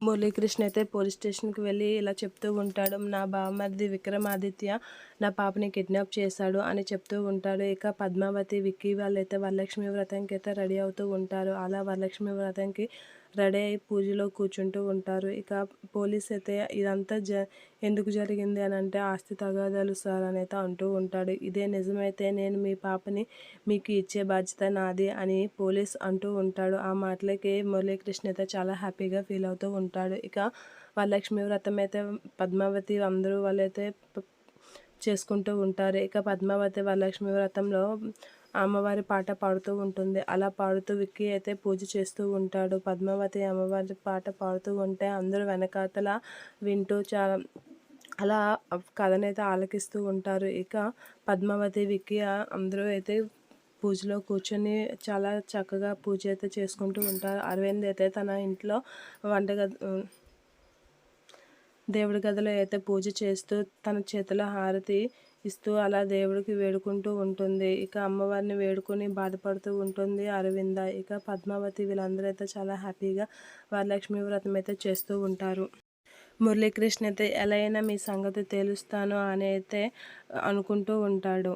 మురళీకృష్ణ అయితే పోలీస్ స్టేషన్కి వెళ్ళి ఇలా చెప్తూ ఉంటాడు. నా బావమరిది విక్రమాదిత్య నా పాపని కిడ్నాప్ చేశాడు అని చెప్తూ ఉంటాడు. ఇక పద్మావతి, విక్కీ వాళ్ళైతే వరలక్ష్మి వ్రతంకి అయితే రెడీ అవుతూ ఉంటారు. అలా వరలక్ష్మి వ్రతంకి రెడీ అయ్యి పూజలో కూర్చుంటూ ఉంటారు. ఇక పోలీస్ అయితే ఇదంతా ఎందుకు జరిగింది అని అంటే ఆస్తి తగాదాలు సార్ అని అయితే అంటూ ఉంటాడు. ఇదే నిజమైతే నేను మీ పాపని మీకు ఇచ్చే బాధ్యత నాది అని పోలీస్ అంటూ ఉంటాడు. ఆ మాటలకి మురళీకృష్ణ అయితే చాలా హ్యాపీగా ఫీల్ అవుతూ ఉంటాడు. ఇక వరలక్ష్మి వ్రతం అయితే పద్మావతి అందరూ వాళ్ళైతే చేసుకుంటూ ఉంటారు. ఇక పద్మావతి వరలక్ష్మి వ్రతంలో అమ్మవారి పాట పాడుతూ ఉంటుంది. అలా పాడుతూ విక్కీ అయితే పూజ చేస్తూ ఉంటాడు. పద్మావతి అమ్మవారి పాట పాడుతూ ఉంటే అందరూ వెనకాతల వింటూ చాలా అలా కథనైతే ఆలకిస్తూ ఉంటారు. ఇక పద్మావతి, విక్కీ అందరూ అయితే పూజలో కూర్చొని చాలా చక్కగా పూజ అయితే చేసుకుంటూ ఉంటారు. అరవింద్ అయితే తన ఇంట్లో వంటగది దేవుడి గదిలో అయితే పూజ చేస్తూ తన చేతిలో హారతి ఇస్తూ అలా దేవుడికి వేడుకుంటూ ఉంటుంది. ఇక అమ్మవారిని వేడుకొని బాధపడుతూ ఉంటుంది అరవింద. ఇక పద్మావతి వీళ్ళందరూ అయితే చాలా హ్యాపీగా వరలక్ష్మి వ్రతం అయితే చేస్తూ ఉంటారు. మురళీకృష్ణ అయితే ఎలా అయినా మీ సంగతి తేలుస్తాను అని అయితే అనుకుంటూ ఉంటాడు.